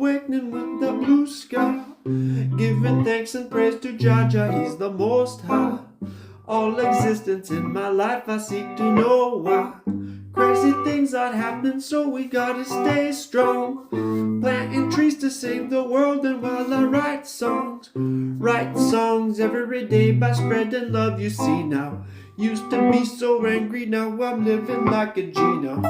awakening with the blue sky, giving thanks and praise to Jah Jah, He's the Most High. All existence in my life I seek to know why. Crazy things are happening, so we gotta stay strong. Planting trees to save the world, and while I write songs every day by spreading love. You see now, used to be so angry, now I'm living like a G now.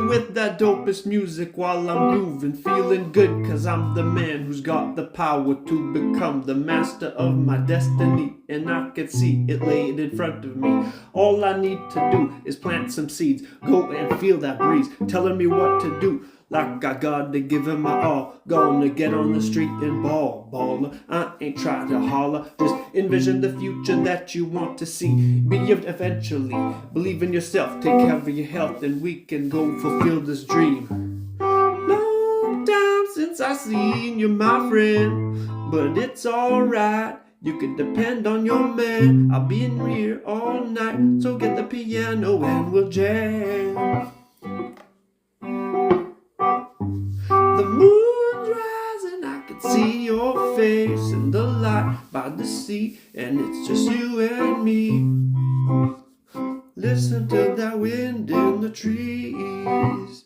With that dopest music while I'm grooving, feeling good, cause I'm the man who's got the power to become the master of my destiny, and I can see it laid in front of me. All I need to do is plant some seeds, go and feel that breeze telling me what to do. Like I gotta give it my all, gonna get on the street and ball, baller. I ain't trying to holler, just envision the future that you want to see. Be it eventually, believe in yourself, take care of your health, and we can go fulfill this dream. Long time since I seen you, my friend, but it's alright. You can depend on your man. I'll be in here all night, so get the piano and we'll jam. The moon's rising, I can see your face in the light by the sea, and it's just you and me. Listen to that wind in the trees.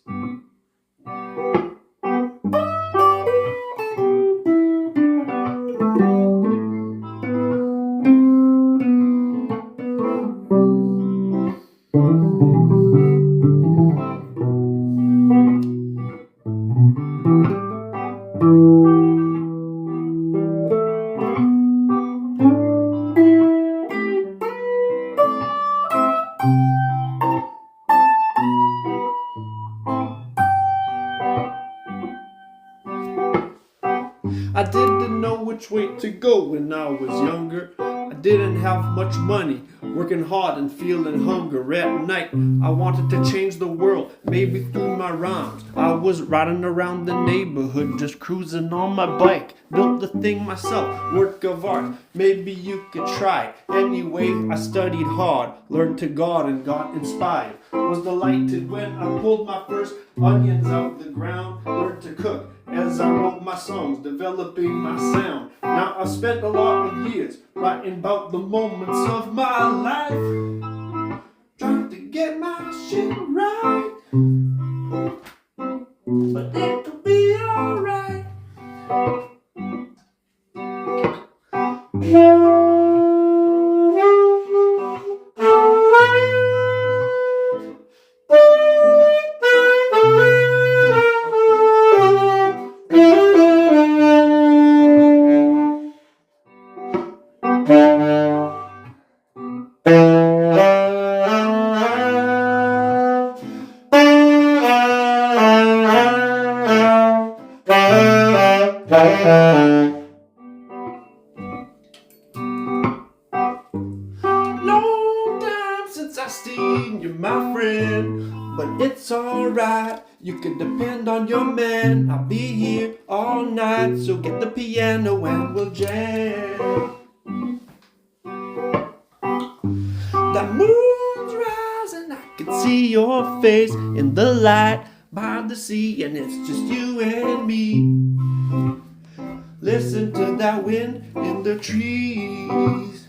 I didn't know which way to go when I was younger. I didn't have much money, working hard and feeling hunger at night. I wanted to change the world, maybe through my rhymes. I was riding around the neighborhood, just cruising on my bike. Built the thing myself, work of art, maybe you could try it. Anyway, I studied hard, learned to God and got inspired. Was delighted when I pulled my first onions out the ground. Learned to cook as I wrote my songs, developing my sound. Now I've spent a lot of years writing about the moments of my life, trying to get my shit right, but it'll be alright. Long time since I seen you, my friend, but it's alright. You can depend on your man. I'll be here all night, so get the piano and we'll jam. The moon's rising, I can see your face in the light by the sea, and it's just you and me. Listen to that wind in the trees.